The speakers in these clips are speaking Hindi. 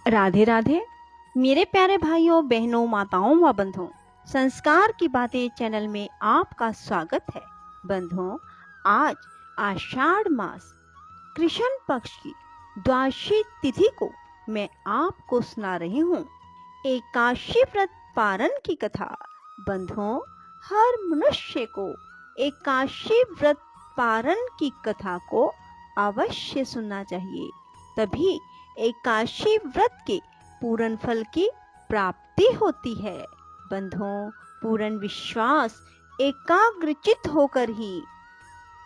राधे राधे मेरे प्यारे भाइयों बहनों माताओं व बंधुओं, संस्कार की बातें चैनल में आपका स्वागत है। बंधुओं, आज आषाढ़ मास कृष्ण पक्ष की द्वादशी तिथि को मैं आपको सुना रही हूँ एकादशी व्रत पारण की कथा। बंधुओं, हर मनुष्य को एकादशी व्रत पारण की कथा को अवश्य सुनना चाहिए, तभी एकादशी व्रत के पूर्ण फल की प्राप्ति होती है। बंधुओं, पूर्ण विश्वास एकाग्रचित होकर ही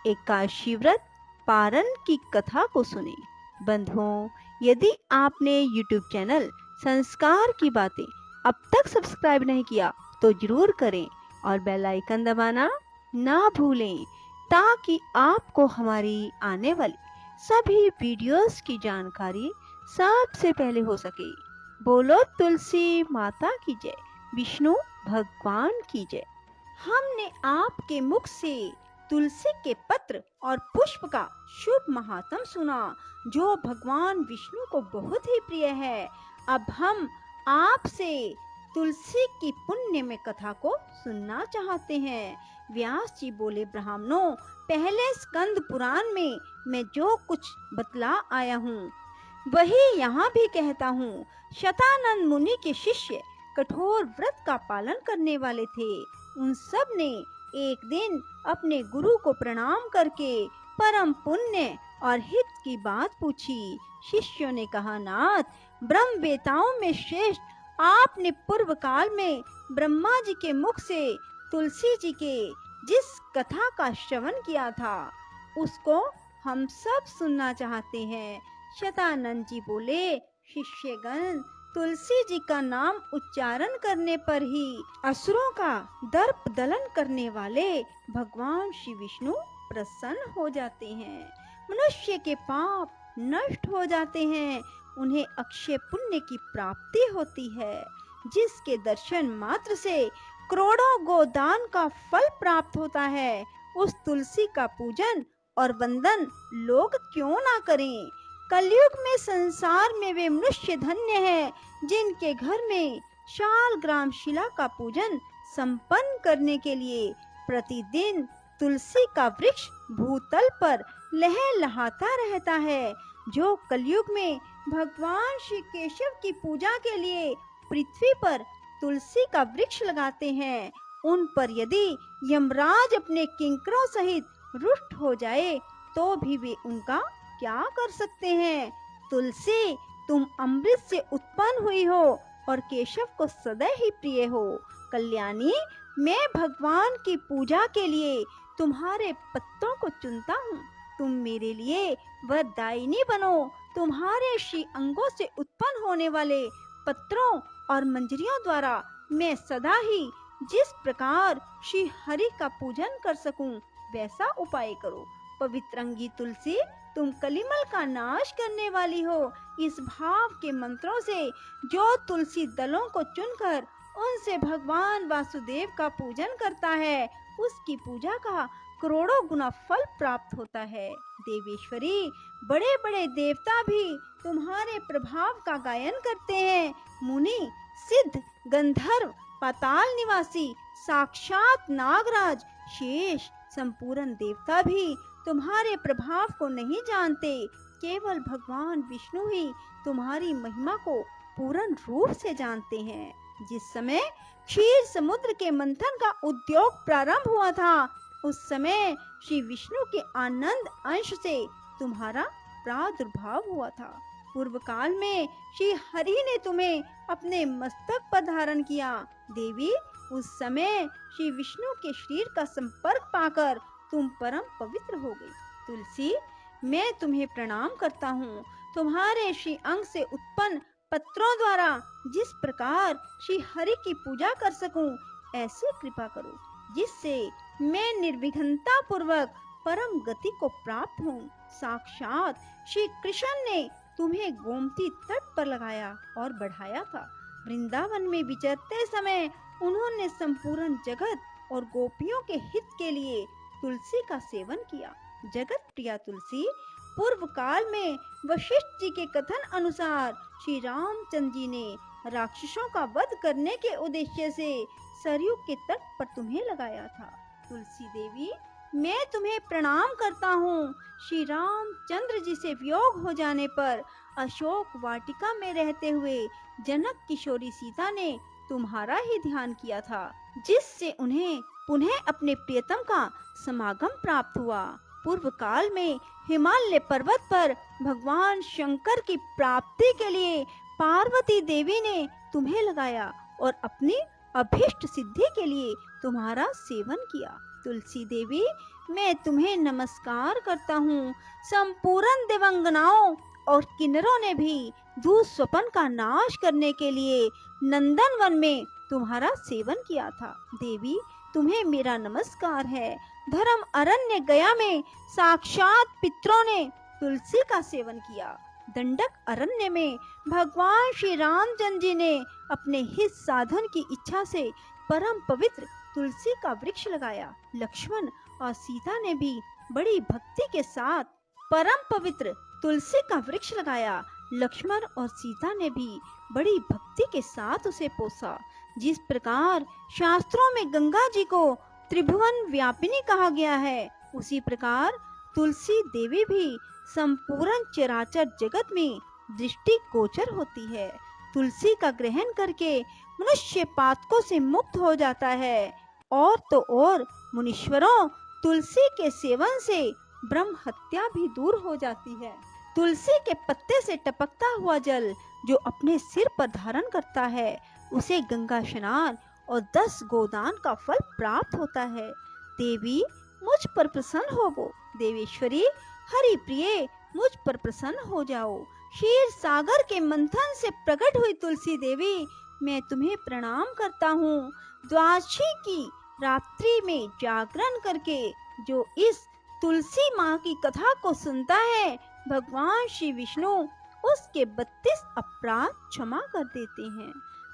एकादशी व्रत पारण की कथा को सुने। बंधुओं, यदि आपने YouTube चैनल संस्कार की बातें अब तक सब्सक्राइब नहीं किया तो जरूर करें और बेल आइकन दबाना ना भूलें, ताकि आपको हमारी आने वाली सभी वीडियोस की जानकारी सबसे पहले हो सके। बोलो तुलसी माता की जय, विष्णु भगवान की जय। हमने आपके मुख से तुलसी के पत्र और पुष्प का शुभ महात्म सुना, जो भगवान विष्णु को बहुत ही प्रिय है। अब हम आपसे तुलसी की पुण्य में कथा को सुनना चाहते हैं। व्यास जी बोले, ब्राह्मणों, पहले स्कंद पुराण में मैं जो कुछ बतला आया हूँ वही यहाँ भी कहता हूँ। शतानंद मुनि के शिष्य कठोर व्रत का पालन करने वाले थे। उन सब ने एक दिन अपने गुरु को प्रणाम करके परम पुण्य और हित की बात पूछी। शिष्यों ने कहा, नाथ, ब्रह्म वेताओं में श्रेष्ठ आपने पूर्व काल में ब्रह्मा जी के मुख से तुलसी जी के जिस कथा का श्रवण किया था उसको हम सब सुनना चाहते हैं। शतानंद जी बोले, शिष्यगण, तुलसी जी का नाम उच्चारण करने पर ही असुरों का दर्प दलन करने वाले भगवान श्री विष्णु प्रसन्न हो जाते हैं। मनुष्य के पाप नष्ट हो जाते हैं, उन्हें अक्षय पुण्य की प्राप्ति होती है, जिसके दर्शन मात्र से करोड़ों गोदान का फल प्राप्त होता है। उस तुलसी का पूजन और वंदन लोग क्यों ना करें। कलयुग में संसार में वे मनुष्य धन्य हैं जिनके घर में शाल ग्राम शिला का पूजन संपन्न करने के लिए प्रतिदिन तुलसी का वृक्ष भूतल पर लहलहाता रहता है। जो कलयुग में भगवान श्री केशव की पूजा के लिए पृथ्वी पर तुलसी का वृक्ष लगाते हैं, उन पर यदि यमराज अपने किंकरों सहित रुष्ट हो जाए तो भी वे उनका क्या कर सकते हैं। तुलसी, तुम अमृत से उत्पन्न हुई हो और केशव को सदैव ही प्रिय हो। कल्याणी, मैं भगवान की पूजा के लिए तुम्हारे पत्तों को चुनता हूँ। तुम मेरे लिए वरदायिनी बनो। तुम्हारे श्री अंगों से उत्पन्न होने वाले पत्रों और मंजरियों द्वारा मैं सदा ही जिस प्रकार श्री हरि का पूजन कर सकूं वैसा उपाय करो। पवित्रंगी तुलसी, तुम कलिमल का नाश करने वाली हो। इस भाव के मंत्रों से जो तुलसी दलों को चुनकर उनसे भगवान वासुदेव का पूजन करता है, उसकी पूजा का करोड़ों गुना फल प्राप्त होता है। देवेश्वरी, बड़े बड़े देवता भी तुम्हारे प्रभाव का गायन करते हैं। मुनि, सिद्ध, गंधर्व, पाताल निवासी, साक्षात नागराज, शेष, संपूर्ण देवता भी तुम्हारे प्रभाव को नहीं जानते। केवल भगवान विष्णु ही तुम्हारी महिमा को पूर्ण रूप से जानते हैं। जिस समय क्षीर समुद्र के मंथन का उद्योग प्रारंभ हुआ था, उस समय श्री विष्णु के आनंद अंश से तुम्हारा प्रादुर्भाव हुआ था। पूर्व काल में श्री हरि ने तुम्हें अपने मस्तक पर धारण किया। देवी, उस समय श्री विष्णु के शरीर का संपर्क पाकर तुम परम पवित्र हो गई। तुलसी, मैं तुम्हें प्रणाम करता हूँ। तुम्हारे श्री अंग से उत्पन्न पत्रों द्वारा जिस प्रकार श्री हरि की पूजा कर सकूं, ऐसी कृपा करो जिससे मैं निर्विघ्नता पूर्वक परम गति को प्राप्त हूँ। साक्षात श्री कृष्ण ने तुम्हें गोमती तट पर लगाया और बढ़ाया था। वृंदावन में विचरते समय उन्होंने संपूर्ण जगत और गोपियों के हित के लिए तुलसी का सेवन किया। जगत प्रिया तुलसी, पूर्व काल में वशिष्ठ जी के कथन अनुसार श्री रामचंद्र जी ने राक्षसों का वध करने के उद्देश्य से सरयू के तट पर तुम्हें लगाया था। तुलसी देवी, मैं तुम्हें प्रणाम करता हूँ। श्री रामचंद्र जी से वियोग हो जाने पर अशोक वाटिका में रहते हुए जनक किशोरी सीता ने तुम्हारा ही ध्यान किया था, जिससे उन्हें पुनः अपने प्रियतम का समागम प्राप्त हुआ। पूर्व काल में हिमालय पर्वत पर भगवान शंकर की प्राप्ति के लिए पार्वती देवी ने तुम्हें लगाया और अपनी अभीष्ट सिद्धि के लिए तुम्हारा सेवन किया। तुलसी देवी, मैं तुम्हें नमस्कार करता हूँ। संपूर्ण देवंगनाओं और किन्नरों ने भी दुःस्वप्न का नाश करने के लिए नंदन वन में तुम्हारा सेवन किया था। देवी, तुम्हें मेरा नमस्कार है। धर्म अरण्य गया में साक्षात पितरों ने तुलसी का सेवन किया। दंडक अरण्य में भगवान श्री रामचंद्र जी ने अपने हित साधन की इच्छा से परम पवित्र तुलसी का वृक्ष लगाया। लक्ष्मण और सीता ने भी बड़ी भक्ति के साथ परम पवित्र तुलसी का वृक्ष लगाया। लक्ष्मण और सीता ने भी बड़ी भक्ति के साथ उसे पोसा। जिस प्रकार शास्त्रों में गंगा जी को त्रिभुवन व्यापिनी कहा गया है, उसी प्रकार तुलसी देवी भी संपूर्ण चराचर जगत में दृष्टि गोचर होती है। तुलसी का ग्रहण करके मनुष्य पातकों से मुक्त हो जाता है। और तो और मुनीश्वरों, तुलसी के सेवन से ब्रह्म हत्या भी दूर हो जाती है। तुलसी के पत्ते से टपकता हुआ जल जो अपने सिर पर धारण करता है, उसे गंगा स्नान और 10 गोदान का फल प्राप्त होता है। देवी, मुझ पर प्रसन्न होवो। देवेश्वरी, हरि प्रिय, मुझ पर प्रसन्न हो जाओ। क्षीर सागर के मंथन से प्रकट हुई तुलसी देवी, मैं तुम्हें प्रणाम करता हूँ। द्वादशी की रात्रि में जागरण करके जो इस तुलसी माँ की कथा को सुनता है, भगवान श्री विष्णु उसके 32 अपराध क्षमा कर देते हैं।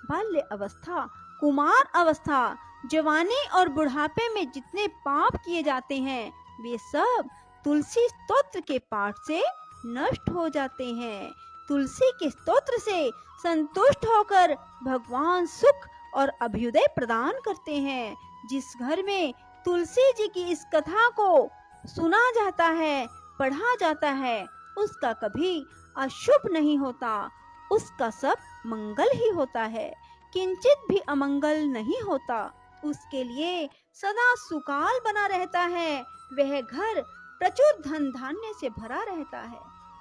बाल्य अवस्था, कुमार अवस्था, जवानी और बुढ़ापे में जितने पाप किए जाते हैं, वे सब तुलसी स्तोत्र के पाठ से नष्ट हो जाते हैं। तुलसी के स्तोत्र से संतुष्ट होकर भगवान सुख और अभ्युदय प्रदान करते हैं। जिस घर में तुलसी जी की इस कथा को सुना जाता है, पढ़ा जाता है, उसका कभी अशुभ नहीं होता, उसका सब मंगल ही होता है, किंचित भी अमंगल नहीं होता। उसके लिए सदा सुकाल बना रहता है, वह घर प्रचुर धन धान्य से भरा रहता है।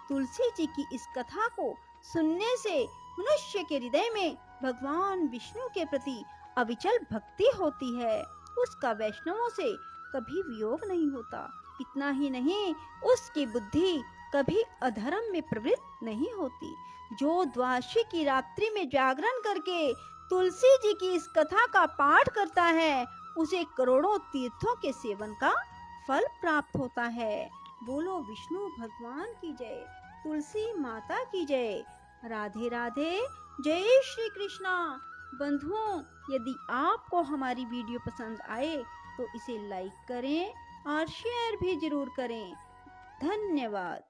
तुलसी जी की इस कथा को सुनने से मनुष्य के हृदय में भगवान विष्णु के प्रति अविचल भक्ति होती है। उसका वैष्णवों से कभी वियोग नहीं होता। इतना ही नहीं, उसकी बुद्धि कभी अधर्म में प्रवृत्त नहीं होती। जो द्वादशी की रात्रि में जागरण करके तुलसी जी की इस कथा का पाठ करता है, उसे करोड़ों तीर्थों के सेवन का फल प्राप्त होता है। बोलो विष्णु भगवान की जय, तुलसी माता की जय। राधे राधे, जय श्री कृष्णा। बंधुओं, यदि आपको हमारी वीडियो पसंद आए तो इसे लाइक करें और शेयर भी जरूर करें। धन्यवाद।